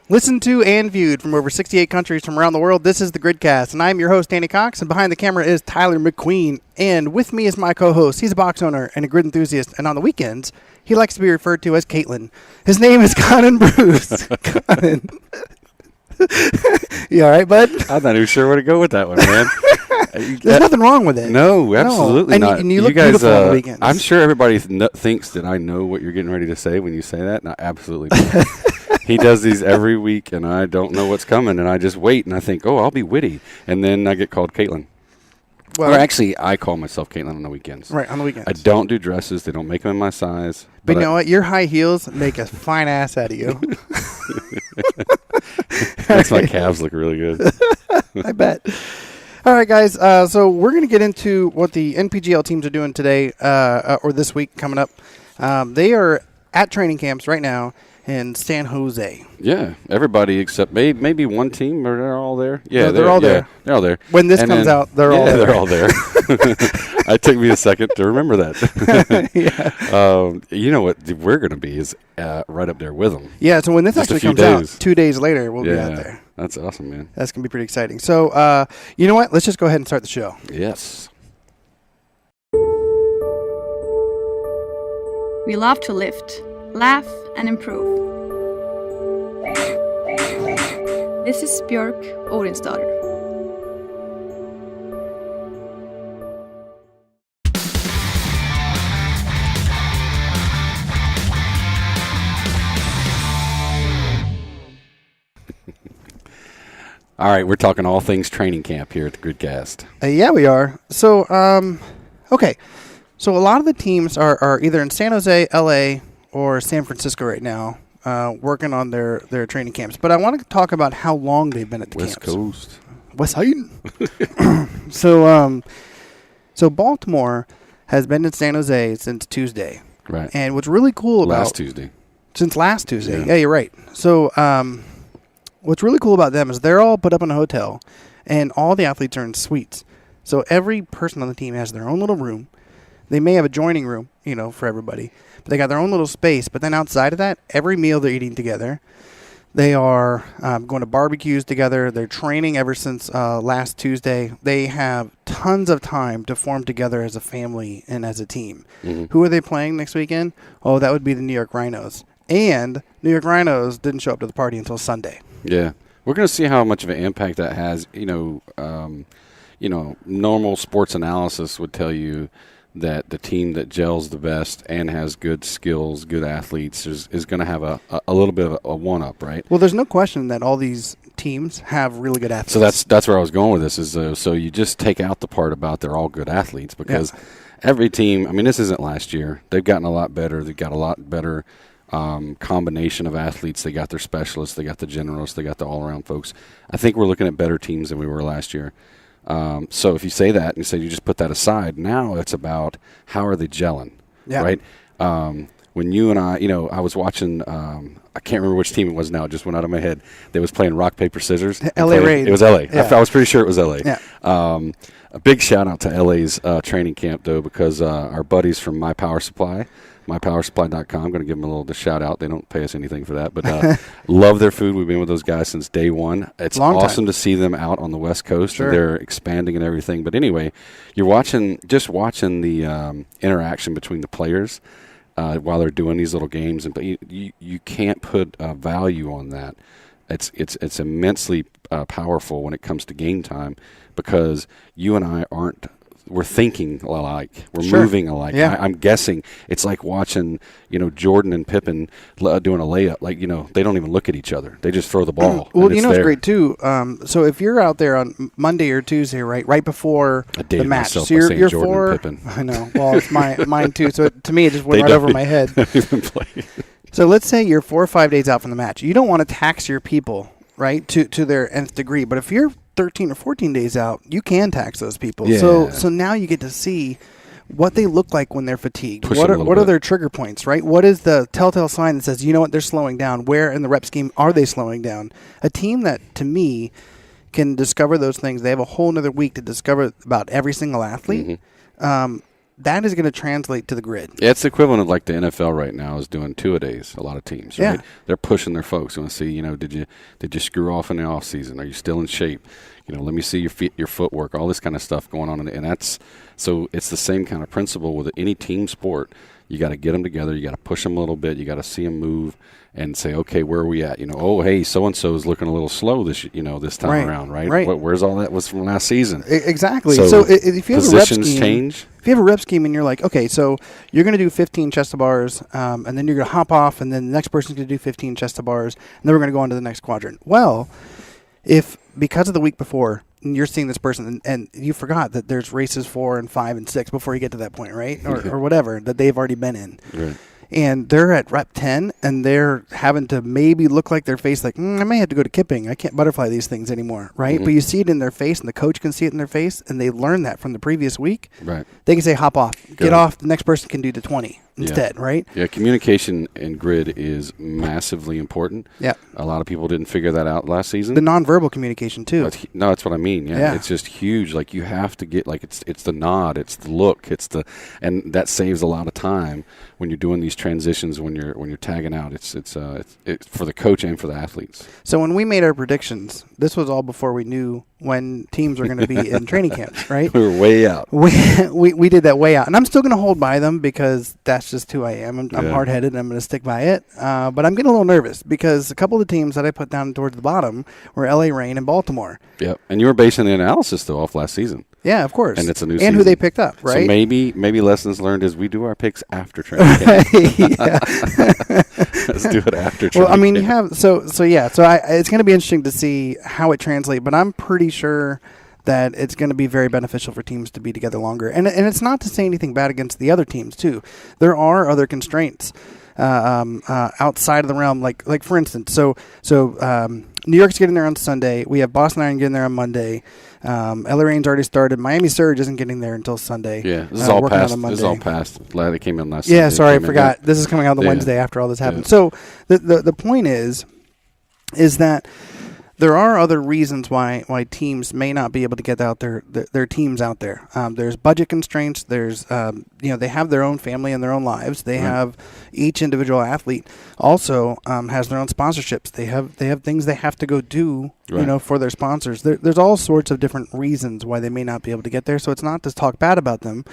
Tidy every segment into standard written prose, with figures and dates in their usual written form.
Listened to and viewed from over 68 countries from around the world, this is the Gridcast, and I'm your host, Danny Cox, and behind the camera is Tyler McQueen, and with me is my co-host. He's a box owner and a grid enthusiast, and on the weekends, he likes to be referred to as Caitlyn. His name is Conan Bruce. Conan. You all right, bud? I'm not even sure where to go with that one, man. There's nothing wrong with it. No, absolutely not. And you look beautiful on the weekends. I'm sure everybody thinks that I know what you're getting ready to say when you say that. No, absolutely not. He does these every week, and I don't know what's coming, and I just wait, and I think, oh, I'll be witty. And then I get called Caitlyn. Well, or actually, I call myself Caitlyn on the weekends. Right, on the weekends. I don't do dresses. They don't make them in my size. But you know what? Your high heels make a fine ass out of you. Makes my calves look really good. I bet. All right, guys. So we're going to get into what the NPGL teams are doing today or this week coming up. They are at training camps right now in San Jose. Yeah, everybody except maybe one team, or they're all there. Yeah, they're all there. They're all there. When this comes out, they're all there. They're all there. It took me a second to remember that. Yeah. You know what we're going to be is right up there with them. Yeah, so when this actually comes out 2 days later, we'll be out there. That's awesome, man. That's going to be pretty exciting. So, you know what? Let's just go ahead and start the show. Yes. We love to lift, laugh, and improve. This is Björk Odinsdatter. All right, we're talking all things training camp here at the Gridcast. Yeah, we are. So, okay. So a lot of the teams are either in San Jose, L.A., or San Francisco right now, working on their training camps. But I want to talk about how long they've been at the West camps. Coast. West Side. So Baltimore has been in San Jose since Tuesday. Right. And what's really cool about... Since last Tuesday. Yeah, you're right. So what's really cool about them is they're all put up in a hotel, and all the athletes are in suites. So every person on the team has their own little room. They may have a joining room, for everybody. But they got their own little space. But then outside of that, every meal they're eating together. They are going to barbecues together. They're training ever since last Tuesday. They have tons of time to form together as a family and as a team. Mm-hmm. Who are they playing next weekend? Oh, that would be the New York Rhinos. And New York Rhinos didn't show up to the party until Sunday. Yeah. We're going to see how much of an impact that has. Normal sports analysis would tell you that the team that gels the best and has good skills, good athletes, is going to have a little bit of a one-up, right? Well, there's no question that all these teams have really good athletes. So that's where I was going with this. So you just take out the part about they're all good athletes, because every team, this isn't last year. They've gotten a lot better. They've got a lot better combination of athletes. They got their specialists. They got the generalists. They got the all-around folks. I think we're looking at better teams than we were last year. So if you say that and you say you just put that aside, now it's about how are they gelling, right? When you and I was watching, I can't remember which team it was now. It just went out of my head. They was playing rock, paper, scissors. L.A. Raid. It was L.A. Yeah. I was pretty sure it was L.A. Yeah. A big shout out to L.A.'s training camp, though, because our buddies from My Power Supply, mypowersupply.com. I'm going to give them a little shout out. They don't pay us anything for that, but love their food. We've been with those guys since day one. It's awesome to see them out on the West Coast. Sure. They're expanding and everything. But anyway, you're watching the interaction between the players while they're doing these little games, and you can't put value on that. It's immensely powerful when it comes to game time, because you and I aren't. We're thinking alike. We're moving alike. Yeah. I'm guessing it's like watching, Jordan and Pippen doing a layup. They don't even look at each other. They just throw the ball. Well, it's great too. So if you're out there on Monday or Tuesday, right before the match, so you're Jordan and Pippen. I know. Well, it's mine too. So to me, it just went right over my head. They don't even play. So let's say you're 4 or 5 days out from the match. You don't want to tax your people, right, to their nth degree. But if you're 13 or 14 days out, you can tax those people. Yeah. So now you get to see what they look like when they're fatigued. What are their trigger points, right? What is the telltale sign that says, they're slowing down? Where in the rep scheme are they slowing down? A team that, to me, can discover those things. They have a whole nother week to discover about every single athlete. Mm-hmm. that is going to translate to the grid. Yeah, it's the equivalent of like the NFL right now is doing two-a-days. A lot of teams, right? Yeah. They're pushing their folks. They want to see, did you screw off in the off season? Are you still in shape? Let me see your footwork, all this kind of stuff going on, and that's so it's the same kind of principle with any team sport. You got to get them together. You got to push them a little bit. You got to see them move and say, okay, where are we at? Oh, hey, so and so is looking a little slow this time around, right? Right. Where's all that was from last season? Exactly. So if you have a rep scheme, change. If you have a rep scheme and you're like, okay, so you're going to do 15 chest to bars, and then you're going to hop off, and then the next person's going to do 15 chest to bars, and then we're going to go on to the next quadrant. Well, if because of the week before you're seeing this person and you forgot that there's races 4 and 5 and 6 before you get to that point, right? Or whatever that they've already been in. Right. And they're at rep 10, and they're having to maybe look like their face like, I may have to go to Kipping. I can't butterfly these things anymore, right? Mm-hmm. But you see it in their face, and the coach can see it in their face, and they learn that from the previous week. Right. They can say, hop off. Get off. The next person can do the 20 instead, right? Yeah, communication and grid is massively important. Yeah. A lot of people didn't figure that out last season. The nonverbal communication, too. No, that's what I mean. Yeah. It's just huge. Like, you have to get, like, it's the nod, it's the look, and that saves a lot of time when you're doing these transitions, when you're tagging out. It's for the coach and for the athletes. So when we made our predictions, this was all before we knew when teams were going to be in training camps, right? We were way out. We did that way out. And I'm still going to hold by them because that's just who I am. I'm hard-headed, and I'm going to stick by it. But I'm getting a little nervous because a couple of the teams that I put down towards the bottom were LA Reign and Baltimore. Yep. And you were basing the analysis, though, off last season. Yeah, of course. And it's a new season. And who they picked up, right? So maybe lessons learned is we do our picks after training camp. Let's do it after training camp. Well, I mean, you have it's going to be interesting to see how it translates, but I'm pretty sure that it's going to be very beneficial for teams to be together longer. And it's not to say anything bad against the other teams, too. There are other constraints outside of the realm, like for instance, so New York's getting there on Sunday. We have Boston Iron getting there on Monday. LA Reign's already started. Miami Surge isn't getting there until Sunday. Yeah, this is all past. This is all past. Glad it came in last. Yeah, sorry, I forgot. This is coming out the Wednesday after all this happened. So the point is that there are other reasons why teams may not be able to get out their teams out there. There's budget constraints. There's they have their own family and their own lives. They have each individual athlete also has their own sponsorships. They have things they have to go do for their sponsors. There's all sorts of different reasons why they may not be able to get there. So it's not to talk bad about them.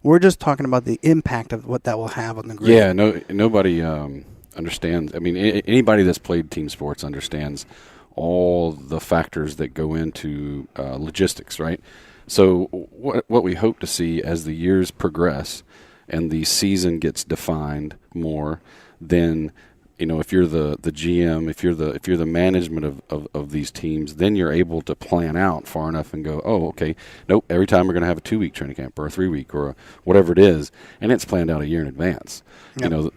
We're just talking about the impact of what that will have on the grid. Yeah, nobody understands. I mean, anybody that's played team sports understands all the factors that go into logistics, right? So what we hope to see as the years progress and the season gets defined more, then if you're the GM, if you're the management of these teams, then you're able to plan out far enough and go, oh, okay, nope, every time we're going to have a 2-week training camp or a 3-week or whatever it is, and it's planned out a year in advance. Yep.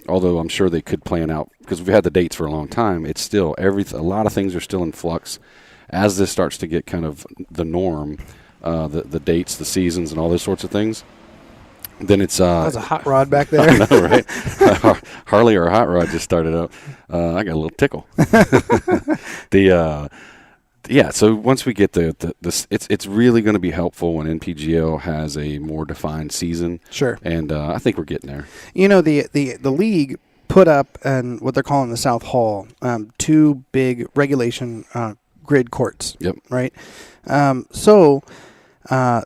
Although I'm sure they could plan out because we've had the dates for a long time. It's still a lot of things are still in flux as this starts to get kind of the norm, the dates, the seasons, and all those sorts of things. Then it's that's a hot rod back there. I know, right? Harley or Hot Rod just started up. I got a little tickle. So once we get it's really going to be helpful when NPGL has a more defined season. Sure. And I think we're getting there. The league put up what they're calling the South Hall, 2 big regulation grid courts. Yep. Right. So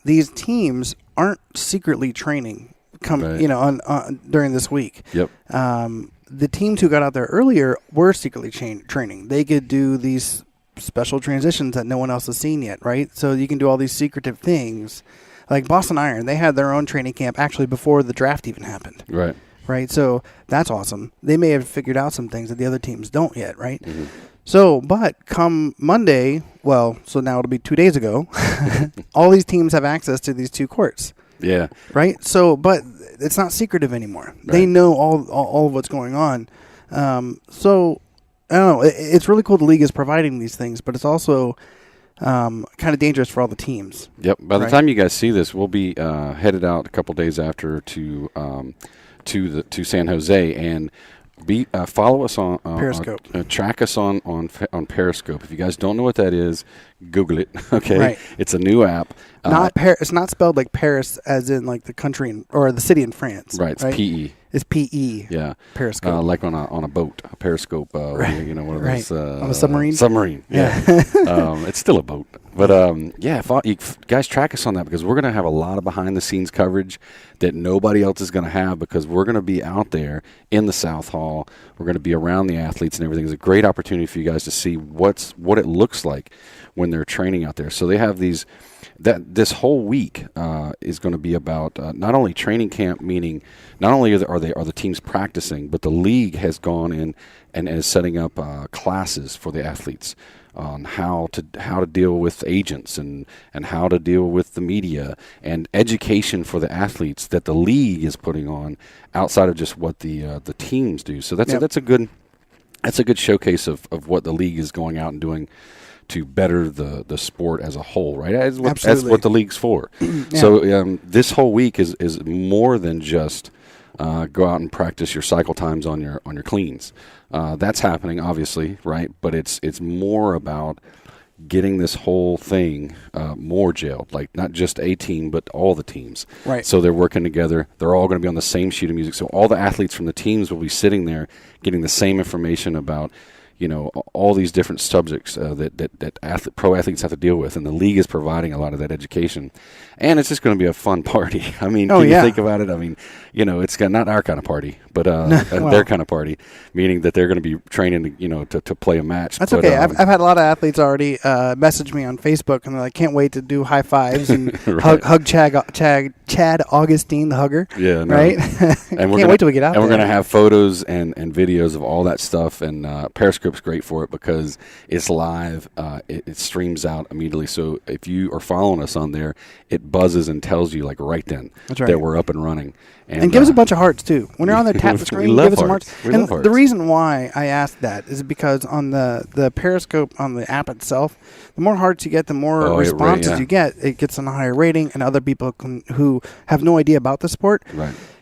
these teams aren't secretly training during this week. Yep. The teams who got out there earlier were secretly training. They could do these special transitions that no one else has seen yet, right? So you can do all these secretive things. Like Boston Iron, they had their own training camp actually before the draft even happened. Right. Right. So that's awesome. They may have figured out some things that the other teams don't yet, right? Mm-hmm. So, but come Monday, so now it'll be 2 days ago, all these teams have access to these 2 courts. Yeah. Right? So, but it's not secretive anymore. Right. They know all of what's going on. So, I don't know. It's really cool the league is providing these things, but it's also kind of dangerous for all the teams. Yep. By the time you guys see this, we'll be headed out a couple days after to San Jose, and Follow us on Periscope. track us on Periscope. If you guys don't know what that is, Google it. Okay, right. It's a new app. It's not spelled like Paris, as in like the country or the city in France. Right. It's P-E. It's P-E. Yeah. Periscope. Like on a boat, a periscope. Right. You know, one of those. On a submarine. Submarine. Yeah. It's still a boat. But if you guys track us on that, because we're going to have a lot of behind the scenes coverage that nobody else is going to have, because we're going to be out there in the South Hall. We're going to be around the athletes and everything. It's a great opportunity for you guys to see what it looks like when they're training out there. So they have this whole week is going to be about not only training camp, meaning not only are the teams practicing, but the league has gone in and is setting up classes for the athletes on how to deal with agents and how to deal with the media, and education for the athletes that the league is putting on outside of just what the teams do. So that's a good showcase of what the league is going out and doing to better the sport as a whole, right? As what the league's for. So this whole week is more than just go out and practice your cycle times on your cleans. That's happening, obviously, right? But it's more about getting this whole thing more jailed, like not just a team, but all the teams. Right. So they're working together. They're all going to be on the same sheet of music. So all the athletes from the teams will be sitting there getting the same information about, you know, all these different subjects that pro athletes have to deal with, and the league is providing a lot of that education. And it's just going to be a fun party. I mean, you think about it? I mean, you know, it's not our kind of party, but their kind of party, meaning that they're going to be training, to play a match. That's okay. I've had a lot of athletes already message me on Facebook, and they're like, can't wait to do high fives and hug Chad Augustine, the hugger. Yeah, no. Right? And can't wait till we get out and there. We're going to have photos and videos of all that stuff, and Periscope's great for it because it's live. It streams out immediately. So if you are following us on there, it buzzes and tells you like right then that we're up and running. And give us a bunch of hearts too. When you're on there, tap the screen, give us some hearts. And the reason why I asked that is because on the Periscope, on the app itself, the more hearts you get, the more responses you get. It gets on a higher rating, and other people who have no idea about the sport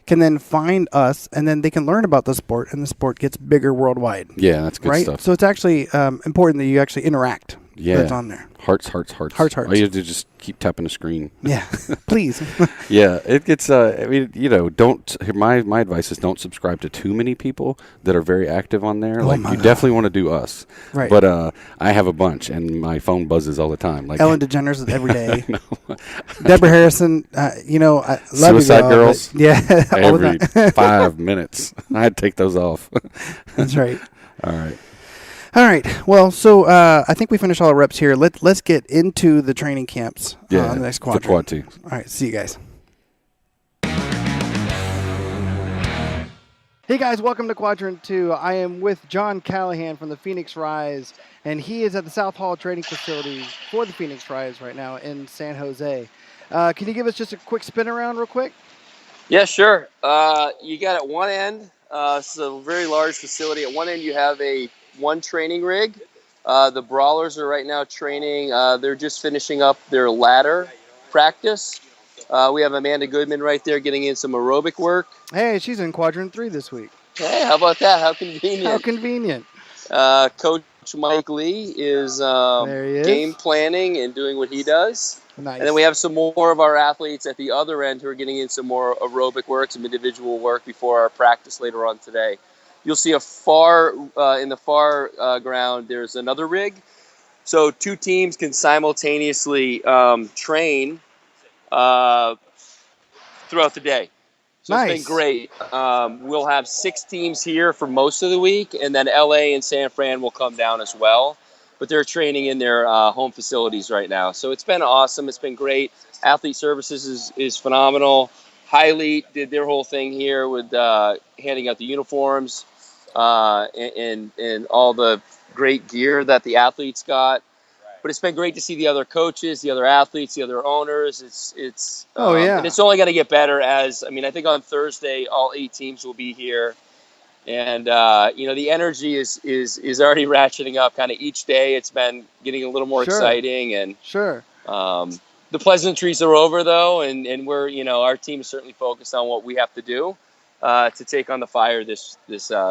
can then find us, and then they can learn about the sport, and the sport gets bigger worldwide. Yeah, that's good stuff. So it's actually important that you actually interact. Yeah, that's on there. Hearts. All you have to do is just keep tapping the screen. Yeah, please. Yeah, it gets. I mean, don't. My advice is don't subscribe to too many people that are very active on there. You definitely want to do us. Right. But I have a bunch, and my phone buzzes all the time. Like Ellen DeGeneres every day. Deborah Harrison. I love Suicide Girls. Yeah. Every 5 minutes, I'd take those off. That's right. All right. Well, so I think we finished all our reps here. Let's get into the training camps on the next quadrant. The quad team. All right. See you guys. Hey guys, welcome to Quadrant 2. I am with John Callahan from the Phoenix Rise, and he is at the South Hall training facility for the Phoenix Rise right now in San Jose. Can you give us just a quick spin around real quick? Yeah, sure. You got at one end, it's a very large facility. At one end, you have one training rig. The Brawlers are right now training. They're just finishing up their ladder practice. We have Amanda Goodman right there getting in some aerobic work. Hey, she's in Quadrant 3 this week. Hey, how about that? How convenient. How convenient. Coach Mike Lee is game planning and doing what he does. Nice. And then we have some more of our athletes at the other end who are getting in some more aerobic work, some individual work before our practice later on today. You'll see in the far ground, there's another rig. So two teams can simultaneously train throughout the day. So nice. It's been great. We'll have 6 teams here for most of the week, and then LA and San Fran will come down as well. But they're training in their home facilities right now. So it's been awesome. It's been great. Athlete Services is phenomenal. Highly did their whole thing here with handing out the uniforms and all the great gear that the athletes got. But it's been great to see the other coaches, the other athletes, the other owners. It's and it's only going to get better I think on Thursday all 8 teams will be here, and the energy is already ratcheting up. Kind of each day, it's been getting a little more exciting, and the pleasantries are over though, and we're our team is certainly focused on what we have to do. to take on the Fire this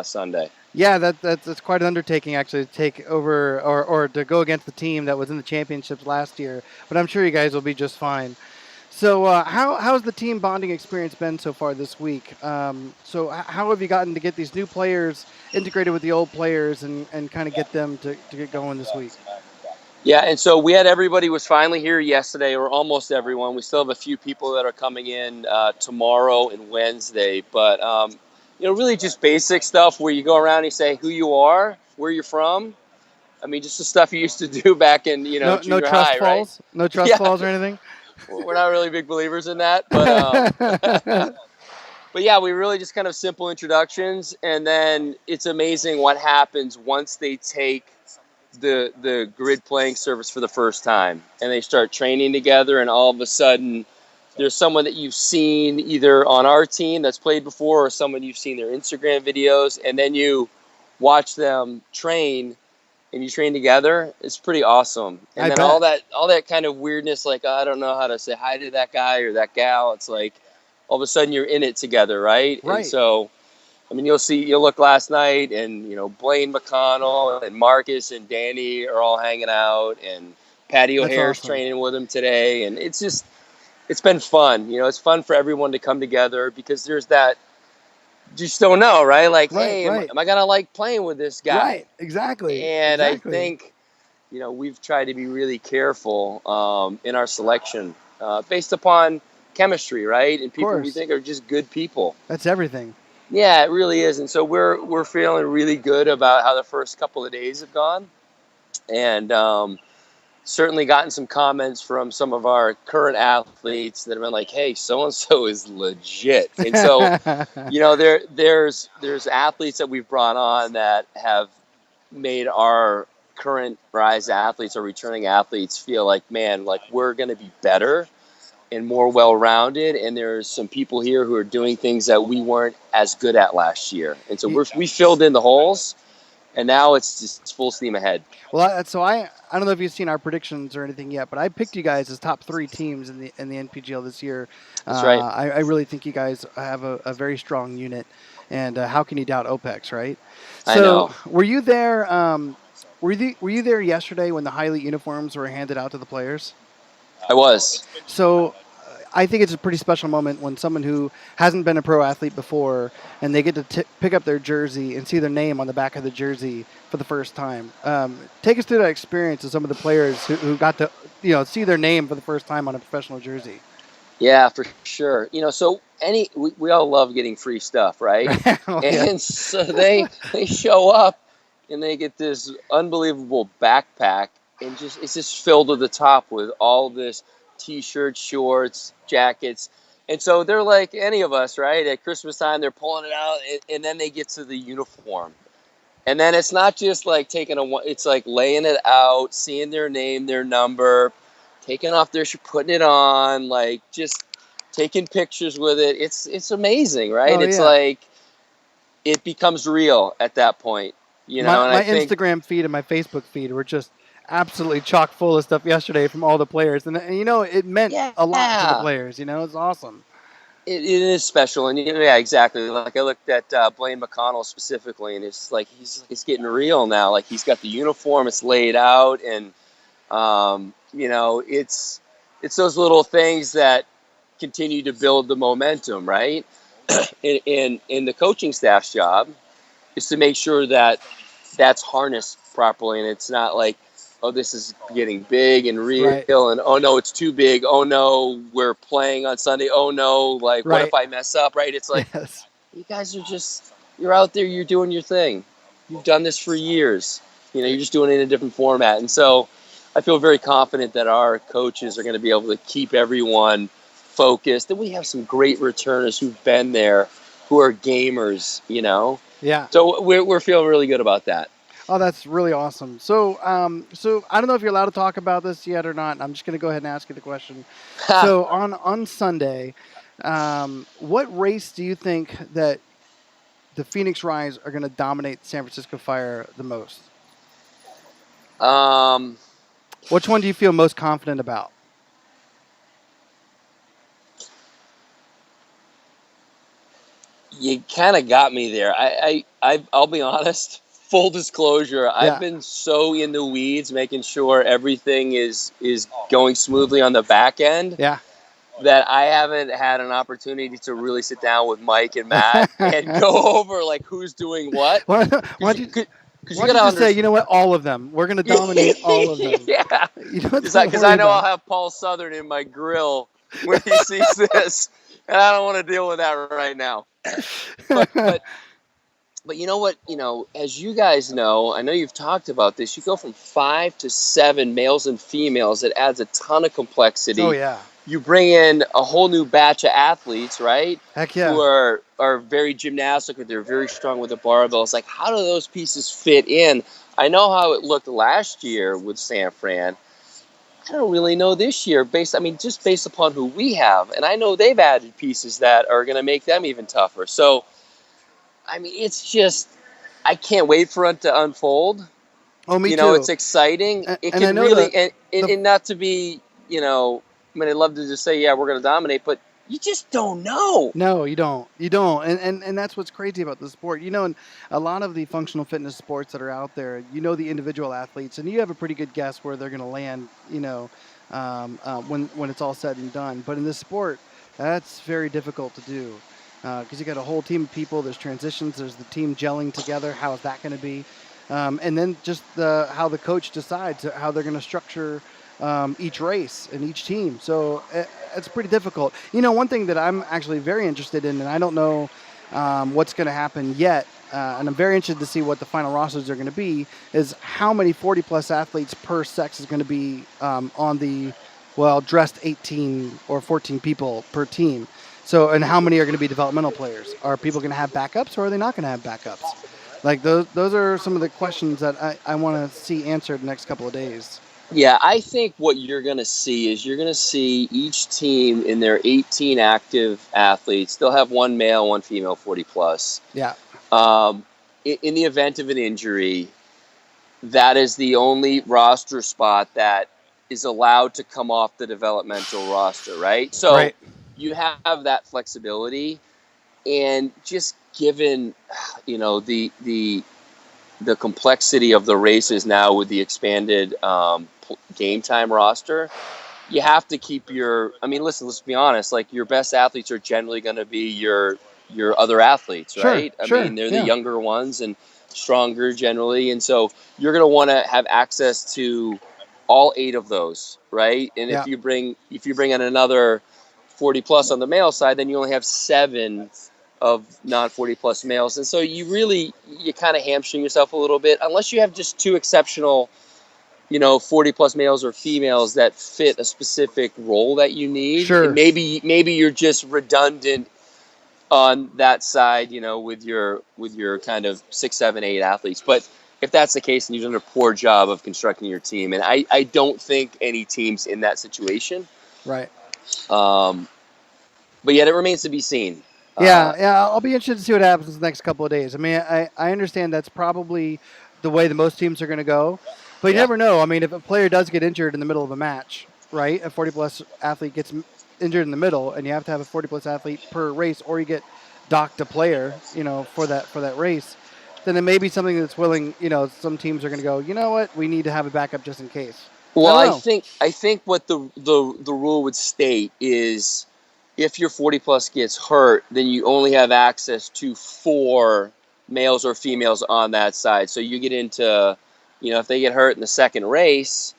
Sunday. Yeah, that's quite an undertaking actually to take over or to go against the team that was in the championships last year. But I'm sure you guys will be just fine. So how's the team bonding experience been so far this week? So how have you gotten to get these new players integrated with the old players and kind of get them to get going this week? Yeah, and so we had everybody was finally here yesterday, or almost everyone. We still have a few people that are coming in tomorrow and Wednesday, but really just basic stuff where you go around and you say who you are, where you're from. I mean, just the stuff you used to do back in no junior trust high, falls, right? no trust falls or anything. We're not really big believers in that, but but yeah, we really just kind of simple introductions, and then it's amazing what happens once they take the grid playing service for the first time and they start training together, and all of a sudden there's someone that you've seen either on our team that's played before or someone you've seen their Instagram videos, and then you watch them train and you train together. It's pretty awesome. And then all that kind of weirdness, like, I don't know how to say hi to that guy or that gal. It's like all of a sudden you're in it together, right? And so, I mean, you'll look last night, and Blaine McConnell and Marcus and Danny are all hanging out, and Patty O'Hare's training with them today, and it's been fun. It's fun for everyone to come together because there's that. Just don't know, right? Like, hey, am I gonna like playing with this guy? Right, exactly. And I think, we've tried to be really careful in our selection based upon chemistry, right? And people we think are just good people. That's everything. Yeah, it really is. And so we're feeling really good about how the first couple of days have gone, and certainly gotten some comments from some of our current athletes that have been like, "Hey, so and so is legit." And so, there's athletes that we've brought on that have made our current Rise athletes or returning athletes feel like, man, like we're going to be better and more well-rounded, and there's some people here who are doing things that we weren't as good at last year, and so we filled in the holes, and now it's just full steam ahead. Well, so I don't know if you've seen our predictions or anything yet, but I picked you guys as top 3 teams in the NPGL this year. That's right. I really think you guys have a very strong unit, and how can you doubt OPEX, right? So, I know. Were you there? Were you there yesterday when the high elite uniforms were handed out to the players? I was. So I think it's a pretty special moment when someone who hasn't been a pro athlete before and they get to pick up their jersey and see their name on the back of the jersey for the first time. Take us through that experience of some of the players who got to see their name for the first time on a professional jersey. Yeah, for sure. So we all love getting free stuff, right? And so they show up and they get this unbelievable backpack, and it's just filled to the top with all this T-shirts, shorts, jackets. And so they're like any of us, right? At Christmas time, they're pulling it out, and then they get to the uniform. And then it's not just like it's like laying it out, seeing their name, their number, taking off their shirt, putting it on, like just taking pictures with it. It's amazing, right? It's like it becomes real at that point. My Instagram feed and my Facebook feed were just absolutely chock full of stuff yesterday from all the players, and it meant a lot to the players. It's awesome. It is special, and yeah, exactly. Like I looked at Blaine McConnell specifically, and it's like he's getting real now. Like he's got the uniform, it's laid out, and it's those little things that continue to build the momentum, right? in the coaching staff's job is to make sure that that's harnessed properly, and it's not like, oh, this is getting big and real, and oh no, it's too big. Oh no, we're playing on Sunday. Oh no, like what if I mess up, right? It's like, you guys are you're out there, you're doing your thing. You've done this for years. You're just doing it in a different format. And so I feel very confident that our coaches are going to be able to keep everyone focused. And we have some great returners who've been there, who are gamers, Yeah. So we're feeling really good about that. Oh, that's really awesome. So I don't know if you're allowed to talk about this yet or not. I'm just going to go ahead and ask you the question. So on Sunday, what race do you think that the Phoenix Rise are going to dominate San Francisco Fire the most? Which one do you feel most confident about? You kind of got me there. I'll be honest. Full disclosure, I've been so in the weeds, making sure everything is going smoothly on the back end. Yeah. That I haven't had an opportunity to really sit down with Mike and Matt and go over like who's doing what. Why don't you just say, you know what, all of them. We're going to dominate all of them. Yeah. You don't Because I know I'll have Paul Southern in my grill when he sees this, and I don't want to deal with that right now. But you know what? As you guys know, I know you've talked about this. You go from 5 to 7 males and females. It adds a ton of complexity. Oh, yeah. You bring in a whole new batch of athletes, right? Heck yeah. Who are very gymnastic, or they're very strong with the barbells. Like, how do those pieces fit in? I know how it looked last year with San Fran. I don't really know this year, just based upon who we have. And I know they've added pieces that are going to make them even tougher. So, it's just, I can't wait for it to unfold. Oh, me too. It's exciting. It can really, and not to be, I'd love to just say, yeah, we're going to dominate, but you just don't know. No, you don't. You don't. And that's what's crazy about the sport. In a lot of the functional fitness sports that are out there, the individual athletes, and you have a pretty good guess where they're going to land, when it's all said and done. But in this sport, that's very difficult to do. Because you got a whole team of people. There's transitions. There's the team gelling together. How is that going to be? And then just how the coach decides how they're going to structure each race and each team. So it's pretty difficult. One thing that I'm actually very interested in, and I don't know what's going to happen yet, and I'm very interested to see what the final rosters are going to be, is how many 40-plus athletes per sex is going to be on the, dressed 18 or 14 people per team. So, and how many are going to be developmental players? Are people going to have backups, or are they not going to have backups? Like, those are some of the questions that I want to see answered the next couple of days. Yeah, I think what you're going to see is each team in their 18 active athletes, they'll have one male, one female, 40-plus. Yeah. In the event of an injury, that is the only roster spot that is allowed to come off the developmental roster, right? So you have that flexibility, and just given, the complexity of the races now with the expanded game time roster, you have to keep let's be honest, like, your best athletes are generally going to be your other athletes, right? Sure, they're the younger ones and stronger generally. And so you're going to want to have access to all 8 of those, right? And if you bring in another 40 plus on the male side, then you only have 7 of non-40 plus males. And so you kind of hamstring yourself a little bit, unless you have just 2 exceptional 40 plus males or females that fit a specific role that you need. Sure. And maybe you're just redundant on that side, with your kind of 6, 7, 8 athletes. But if that's the case, then you've done a poor job of constructing your team. And I don't think any team's in that situation. Right. But yet it remains to be seen. Yeah, I'll be interested to see what happens the next couple of days. I understand that's probably the way that most teams are going to go. But you never know. If a player does get injured in the middle of a match, right? A 40-plus athlete gets injured in the middle, and you have to have a 40-plus athlete per race, or you get docked a player, for that race, then it may be something that's willing, some teams are going to go, you know what, we need to have a backup just in case. Well, I think what the rule would state is, if your 40-plus gets hurt, then you only have access to 4 males or females on that side. So you get into, if they get hurt in the second race,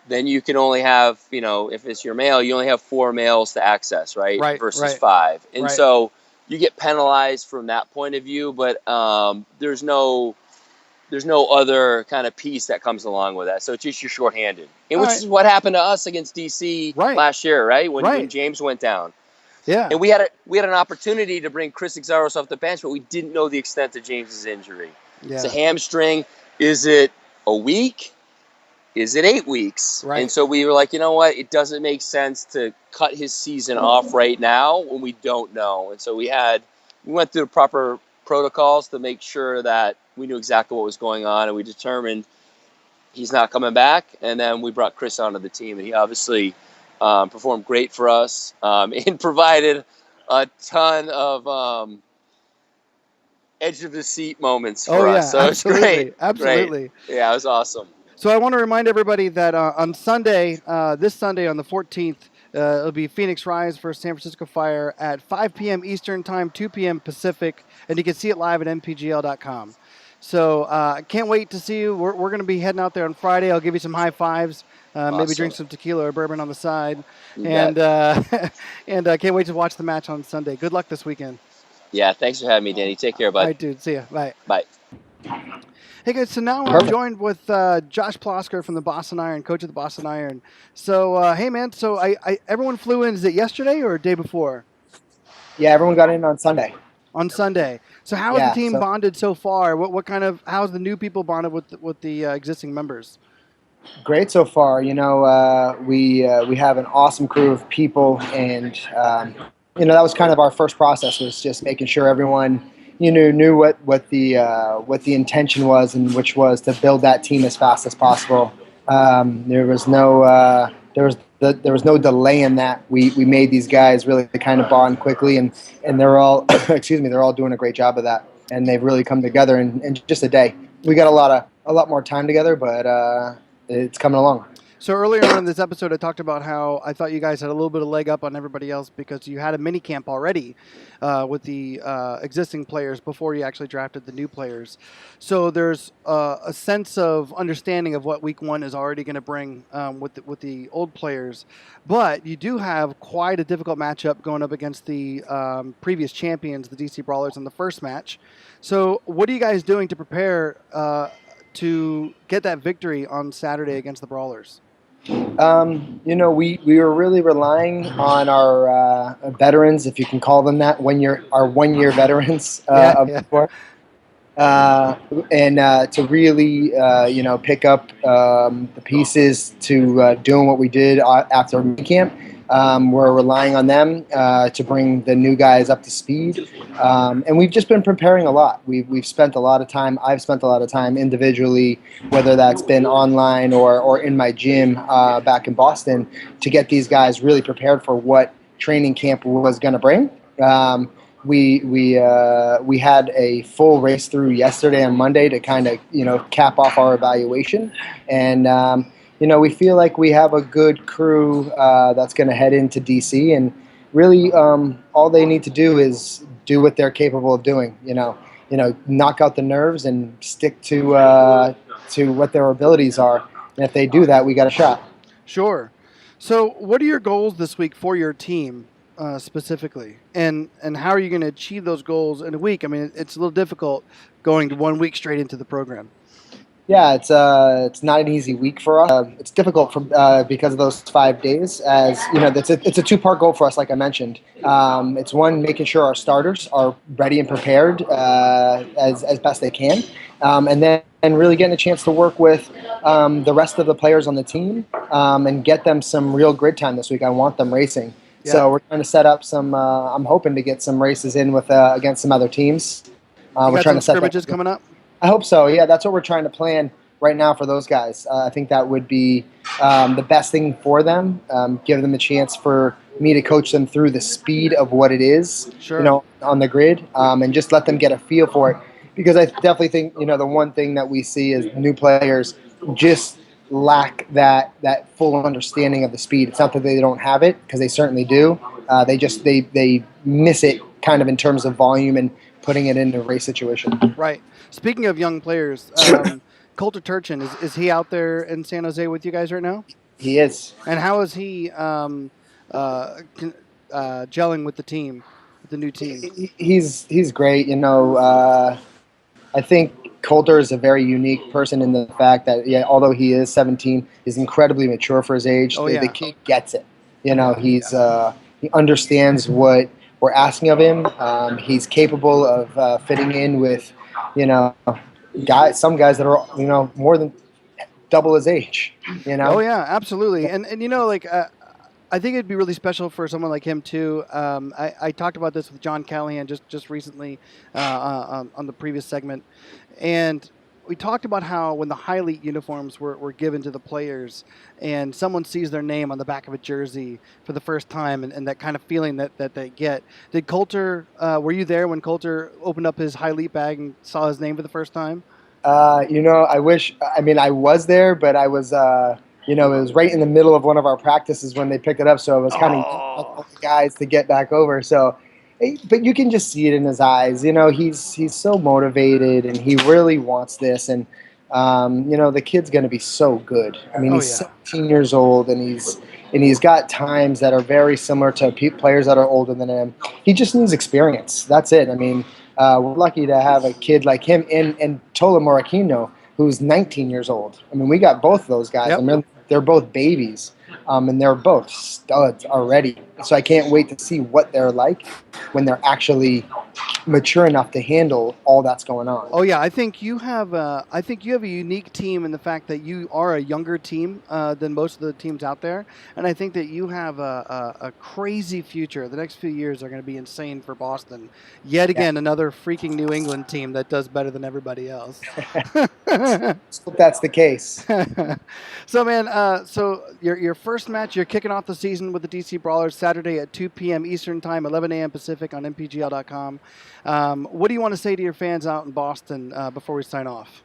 then you can only have, if it's your male, you only have 4 males to access, right? Versus 5. And so you get penalized from that point of view, but there's no other kind of piece that comes along with that. So it's just you're shorthanded. And which is what happened to us against DC last year, right? When James went down. Yeah. And we had an opportunity to bring Chris Exaros off the bench, but we didn't know the extent of James's injury. Yeah. It's a hamstring. Is it a week? Is it 8 weeks? Right. And so we were like, you know what? It doesn't make sense to cut his season off right now when we don't know. And so we went through the proper protocols to make sure that we knew exactly what was going on, and we determined he's not coming back. And then we brought Chris onto the team, and he obviously performed great for us and provided a ton of edge of the seat moments for us. So absolutely, it's great. absolutely. Great. Yeah, it was awesome. So I want to remind everybody that on Sunday, this Sunday on the 14th, it'll be Phoenix Rise versus San Francisco Fire at 5 p.m. Eastern Time, 2 p.m. Pacific, and you can see it live at npgl.com. So I can't wait to see you. We're going to be heading out there on Friday. I'll give you some high fives, Awesome. maybe drink some tequila or bourbon on the side, You and bet. and can't wait to watch the match on Sunday. Good luck this weekend. Yeah, thanks for having me, Danny. Take care, bud. All right, dude. See ya. Bye. Bye. Hey guys, so now I'm joined with Josh Plosker from the Boston Iron, coach of the Boston Iron. So, hey man, so everyone flew in. Is it yesterday or a day before? Yeah, everyone got in on Sunday. On Sunday. So how has the team bonded so far? How's the new people bonded with the existing members? Great so far. You know, we have an awesome crew of people, and you know, that was kind of our first process, was just making sure everyone knew what the intention was, and which was to build that team as fast as possible. There was no delay in that. We made these guys really kind of bond quickly, and they're all they're all doing a great job of that, and they've really come together in just a day. We got a lot more time together, but it's coming along. So earlier on in this episode, I talked about how I thought you guys had a little bit of leg up on everybody else because you had a mini camp already with the existing players before you actually drafted the new players. So there's a sense of understanding of what week one is already going to bring with the old players. But you do have quite a difficult matchup going up against the previous champions, the DC Brawlers, in the first match. So what are you guys doing to prepare to get that victory on Saturday against the Brawlers? You know, we were really relying on our veterans, if you can call them that, our 1 year veterans before, and to really pick up the pieces to doing what we did after camp. We're relying on them to bring the new guys up to speed, and we've just been preparing a lot. We've spent a lot of time. I've spent a lot of time individually, whether that's been online or in my gym back in Boston, to get these guys really prepared for what training camp was going to bring. We had a full race through yesterday and Monday to kind of cap off our evaluation, and we feel like we have a good crew that's going to head into DC, and really all they need to do is do what they're capable of doing. Knock out the nerves and stick to what their abilities are. And if they do that, we got a shot. Sure. So what are your goals this week for your team specifically? And how are you going to achieve those goals in a week? I mean, it's a little difficult going to 1 week straight into the program. Yeah, it's not an easy week for us. It's difficult because of those 5 days. As you know, it's a 2-part goal for us, like I mentioned. It's one, making sure our starters are ready and prepared as best they can, and then really getting a chance to work with the rest of the players on the team and get them some real grid time this week. I want them racing, so we're trying to set up some. I'm hoping to get some races in with against some other teams. We're trying to set scrimmages coming up. I hope so. Yeah, that's what we're trying to plan right now for those guys. I think that would be the best thing for them. Give them a chance for me to coach them through the speed of what it is, on the grid, and just let them get a feel for it. Because I definitely think, the one thing that we see is new players just lack that full understanding of the speed. It's not that they don't have it, because they certainly do. They miss it kind of in terms of volume and putting it into a race situation. Right. Speaking of young players, Coulter Turchin, is he out there in San Jose with you guys right now? He is. And how is he gelling with the team, with the new team? He's great. I think Coulter is a very unique person in the fact that, although he is 17, he's incredibly mature for his age. The kid gets it. He understands what we're asking of him. He's capable of fitting in with, some guys that are, more than double his age. Oh yeah, absolutely. And I think it'd be really special for someone like him too. I talked about this with John Callahan just recently on the previous segment, and we talked about how when the high elite uniforms were given to the players and someone sees their name on the back of a jersey for the first time and that kind of feeling that they get. Did Coulter, were you there when Coulter opened up his high elite bag and saw his name for the first time? I wish, I mean, I was there, but I was, it was right in the middle of one of our practices when they picked it up. So it was kind of all the guys to get back over. So, but you can just see it in his eyes. He's so motivated and he really wants this. And, the kid's going to be so good. I mean, he's 17 years old and he's got times that are very similar to players that are older than him. He just needs experience. That's it. I mean, we're lucky to have a kid like him and Tola Moraquino, who's 19 years old. I mean, we got both of those guys. Yep. I mean, they're both babies, and they're both studs already. So I can't wait to see what they're like when they're actually mature enough to handle all that's going on. Oh yeah, I think you have a unique team in the fact that you are a younger team than most of the teams out there, and I think that you have a crazy future. The next few years are going to be insane for Boston. Yet again, another freaking New England team that does better than everybody else. Hope that's the case. So man, so your first match, you're kicking off the season with the DC Brawlers Saturday at 2 p.m. Eastern Time, 11 a.m. Pacific on NPGL.com. What do you want to say to your fans out in Boston before we sign off?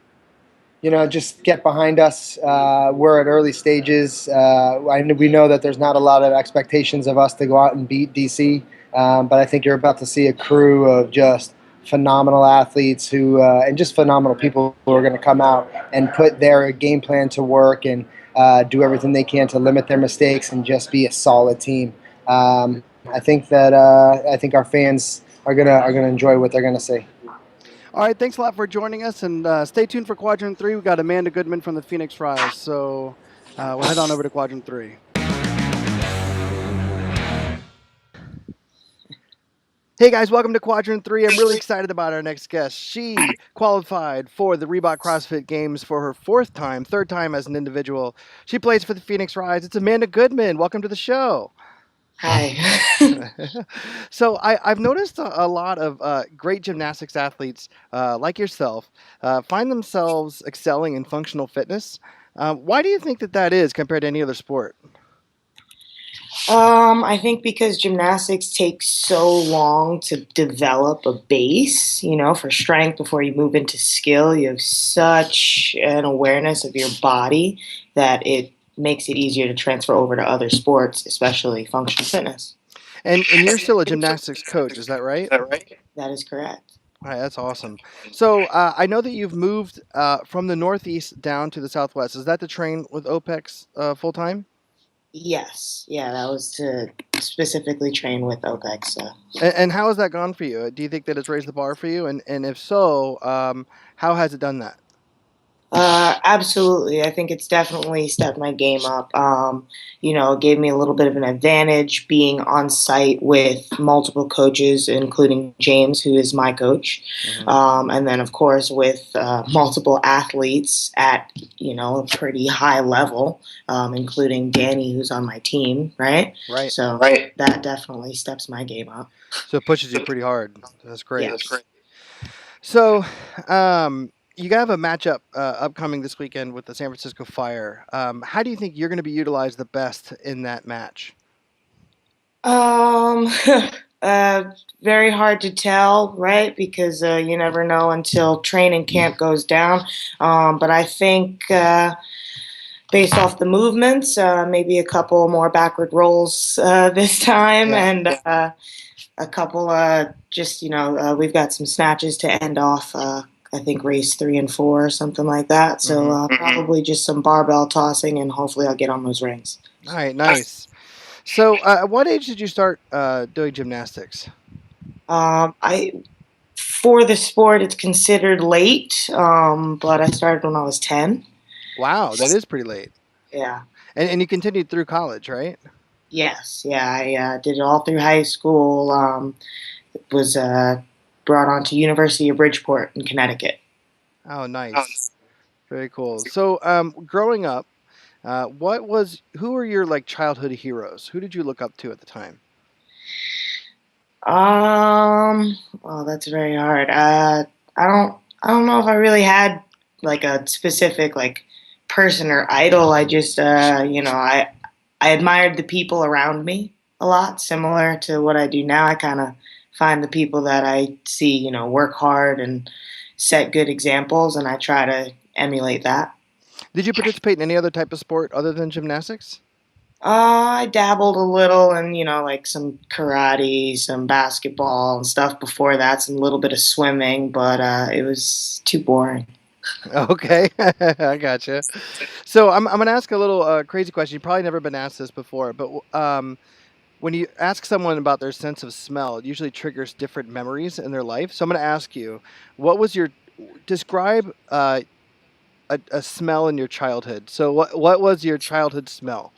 Just get behind us. We're at early stages. We know that there's not a lot of expectations of us to go out and beat DC, but I think you're about to see a crew of just phenomenal athletes and just phenomenal people who are going to come out and put their game plan to work and do everything they can to limit their mistakes and just be a solid team. I think our fans are gonna enjoy what they're gonna see. All right, thanks a lot for joining us, and stay tuned for Quadrant 3. We've got Amanda Goodman from the Phoenix Rise, so we'll head on over to Quadrant 3. Hey guys, welcome to Quadrant 3. I'm really excited about our next guest. She qualified for the Reebok CrossFit Games for her third time as an individual. She plays for the Phoenix Rise. It's Amanda Goodman. Welcome to the show. Hi. So I've noticed a lot of great gymnastics athletes like yourself find themselves excelling in functional fitness. Why do you think that is compared to any other sport? I think because gymnastics takes so long to develop a base, for strength before you move into skill. You have such an awareness of your body that it makes it easier to transfer over to other sports, especially functional fitness. And you're still a gymnastics coach, is that right? That is correct. All right, that's awesome. So I know that you've moved from the Northeast down to the Southwest. Is that to train with OPEX full time? Yes. Yeah, that was to specifically train with OPEX. And how has that gone for you? Do you think that it's raised the bar for you? And if so, how has it done that? Absolutely. I think it's definitely stepped my game up. It gave me a little bit of an advantage being on site with multiple coaches, including James, who is my coach. Mm-hmm. And then, of course, with multiple athletes at, a pretty high level, including Danny, who's on my team, right? Right. So that definitely steps my game up. So it pushes you pretty hard. That's great. Yes. That's great. So, you have a matchup upcoming this weekend with the San Francisco Fire. How do you think you're going to be utilized the best in that match? Very hard to tell, right? Because you never know until training camp goes down. But I think based off the movements, maybe a couple more backward rolls this time, and a couple we've got some snatches to end off. I think race 3 and 4 or something like that. So probably just some barbell tossing, and hopefully I'll get on those rings. All right, nice. So at what age did you start doing gymnastics? For the sport, it's considered late, but I started when I was 10. Wow, that is pretty late. Yeah. And you continued through college, right? Yes. Yeah, I did it all through high school. Was brought on to University of Bridgeport in Connecticut. Oh, nice. Very cool. So, growing up, who were your childhood heroes? Who did you look up to at the time? Well, that's very hard. I don't know if I really had like a specific like person or idol. I just I admired the people around me a lot, similar to what I do now. I kind of find the people that I see, work hard and set good examples, and I try to emulate that. Did you participate in any other type of sport other than gymnastics? I dabbled a little in, like some karate, some basketball and stuff before that, some little bit of swimming, but it was too boring. Okay, I gotcha. So I'm going to ask a little crazy question. You've probably never been asked this before, but when you ask someone about their sense of smell, it usually triggers different memories in their life. So I'm going to ask you, describe a smell in your childhood. So what was your childhood smell?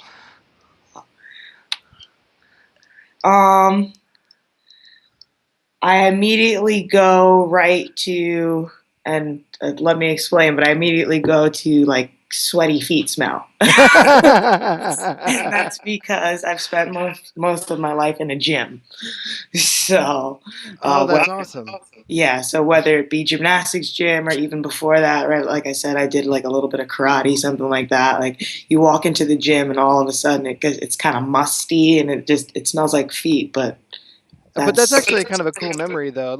I immediately go right to, and let me explain, but I immediately go to like sweaty feet smell. And that's because I've spent most of my life in a gym. So, that's awesome. Yeah, so whether it be gymnastics gym or even before that, right? Like I said, I did like a little bit of karate, something like that. Like you walk into the gym and all of a sudden it's kind of musty and it smells like feet, but that's actually kind of a cool memory, though.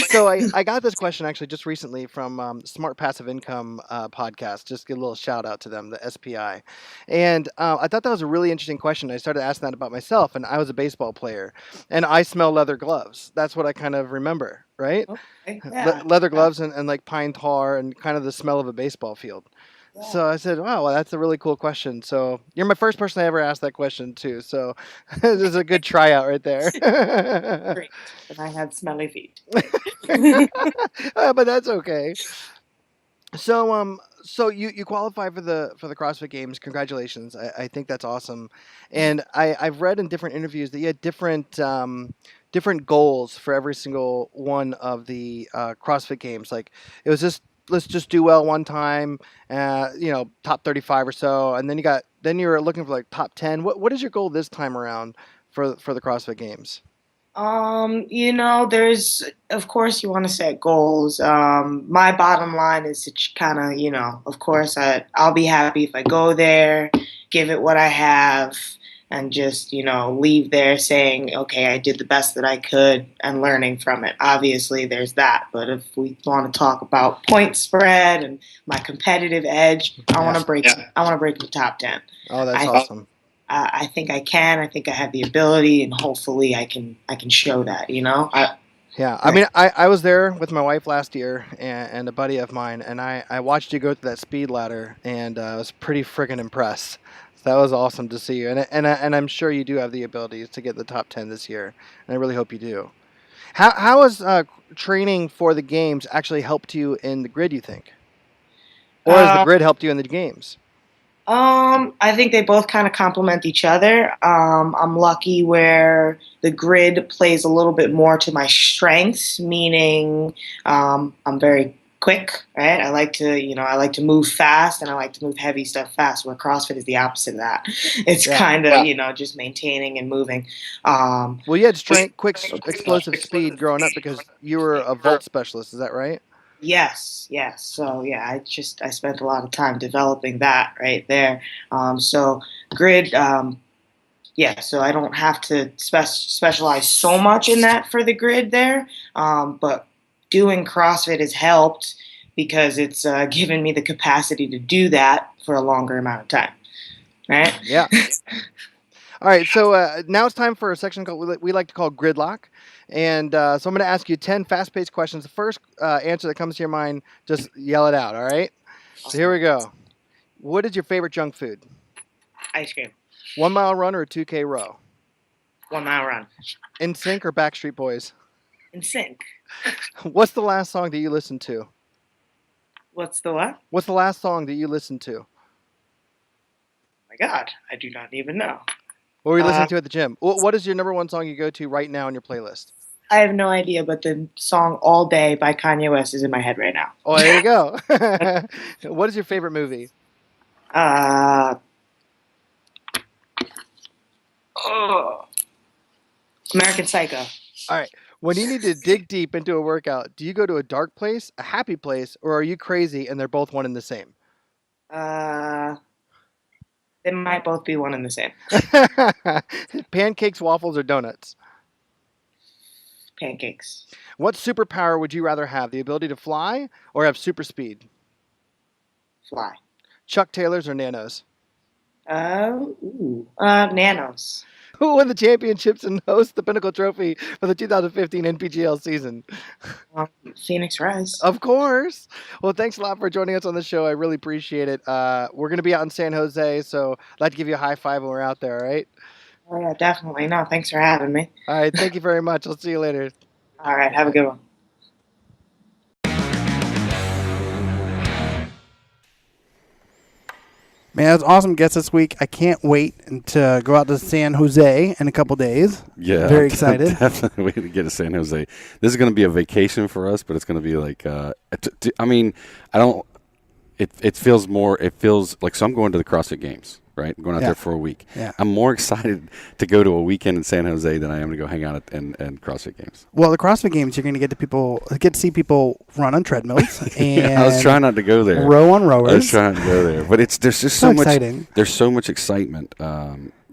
So I got this question actually just recently from Smart Passive Income podcast. Just give a little shout out to them, the SPI. And I thought that was a really interesting question. I started asking that about myself, and I was a baseball player, and I smell leather gloves. That's what I kind of remember, right? Okay, yeah. Leather gloves and like pine tar and kind of the smell of a baseball field. Yeah. So I said, wow, well, that's a really cool question. So you're my first person I ever asked that question to. So this is a good tryout right there. Great. And I had smelly feet. But that's okay. So you qualify for the CrossFit Games. Congratulations! I think that's awesome. And I've read in different interviews that you had different goals for every single one of the CrossFit Games. Like it was just let's just do well one time, top 35 or so, and then you were looking for like top 10. What is your goal this time around for the CrossFit Games? There's, of course, you want to set goals. My bottom line is to kind of, of course, I'll be happy if I go there, give it what I have, and just, leave there saying, okay, I did the best that I could and learning from it. Obviously, there's that. But if we want to talk about point spread and my competitive edge, I want to break the top 10. Oh, that's awesome. I think I can. I think I have the ability, and hopefully, I can show that. I mean, I was there with my wife last year and a buddy of mine, and I watched you go through that speed ladder, and I was pretty freaking impressed. So that was awesome to see you, and I'm sure you do have the ability to get the top 10 this year, and I really hope you do. How has training for the games actually helped you in the grid? You think, or has the grid helped you in the games? I think they both kind of complement each other. I'm lucky where the grid plays a little bit more to my strengths, meaning I'm very quick, right? I like to move fast and I like to move heavy stuff fast, where CrossFit is the opposite of that. It's kind of, just maintaining and moving. Well, you had strength, quick, explosive speed growing up because you were a vault specialist. Is that right? Yes. So yeah, I spent a lot of time developing that right there. So grid, so I don't have to specialize so much in that for the grid there. But doing CrossFit has helped because it's given me the capacity to do that for a longer amount of time. Right? Yeah. All right, so now it's time for a section we like to call Gridlock. And so I'm going to ask you 10 fast-paced questions. The first answer that comes to your mind, just yell it out, all right? So here we go. What is your favorite junk food? Ice cream. 1 mile run or a 2K row? 1 mile run. NSYNC or Backstreet Boys? NSYNC. What's the last song that you listened to? What's the what? What's the last song that you listened to? Oh my God, I do not even know. What were you listening to at the gym? What is your number one song you go to right now on your playlist? I have no idea, but the song All Day by Kanye West is in my head right now. Oh, there you go. What is your favorite movie? American Psycho. All right. When you need to dig deep into a workout, do you go to a dark place, a happy place, or are you crazy and they're both one and the same? They might both be one and the same. Pancakes, waffles, or donuts? Pancakes. What superpower would you rather have? The ability to fly or have super speed? Fly. Chuck Taylors or Nanos? Nanos. Who won the championships and hosts the Pinnacle Trophy for the 2015 NPGL season? Phoenix Rise. Of course. Well, thanks a lot for joining us on the show. I really appreciate it. We're going to be out in San Jose, so I'd like to give you a high five when we're out there, all right? Oh, yeah, definitely. No, thanks for having me. All right, thank you very much. I'll see you later. All right, have a good one. Man, that's awesome guest this week. I can't wait to go out to San Jose in a couple days. Yeah. Very excited. Definitely waiting to get to San Jose. This is going to be a vacation for us, but it's going to be like, it feels like, so I'm going to the CrossFit Games, right? I'm going out there for a week. Yeah. I'm more excited to go to a weekend in San Jose than I am to go hang out at CrossFit Games. Well, the CrossFit Games, you're going to get to see people run on treadmills and yeah, I was trying not to go there. Row on rowers. I was trying to go there, but there's just so much exciting. There's so much excitement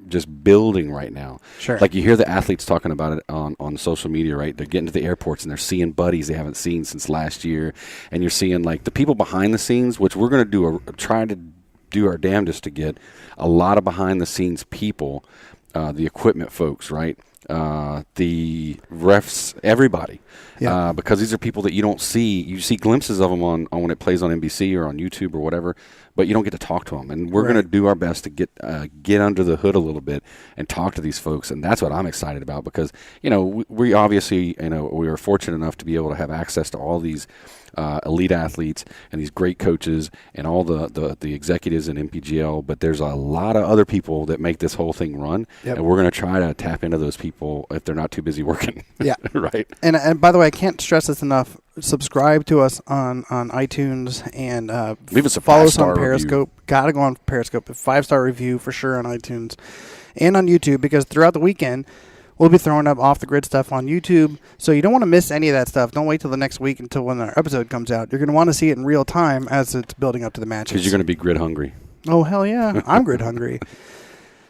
just building right now. Sure. Like you hear the athletes talking about it on social media, right? They're getting to the airports and they're seeing buddies they haven't seen since last year, and you're seeing like the people behind the scenes, which we're going to try to do our damnedest to get a lot of behind the scenes people, the equipment folks, right? The refs, everybody, because these are people that you don't see. You see glimpses of them on when it plays on NBC or on YouTube or whatever, but you don't get to talk to them. And we're going to do our best to get under the hood a little bit and talk to these folks. And that's what I'm excited about because, we obviously, we are fortunate enough to be able to have access to all these elite athletes and these great coaches and all the executives in NPGL, but there's a lot of other people that make this whole thing run, and we're going to try to tap into those people if they're not too busy working. Yeah. Right. And by the way, I can't stress this enough. Subscribe to us on iTunes and leave us a follow us on review. Periscope. Gotta go on Periscope. A 5-star review for sure on iTunes and on YouTube, because throughout the weekend we'll be throwing up off-the-grid stuff on YouTube, so you don't want to miss any of that stuff. Don't wait till the next week until when our episode comes out. You're going to want to see it in real time as it's building up to the matches. Because you're going to be grid hungry. Oh, hell yeah. I'm grid hungry.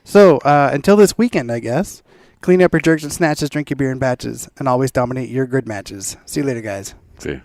So, until this weekend, I guess, clean up your jerks and snatches, drink your beer in batches, and always dominate your grid matches. See you later, guys. See you.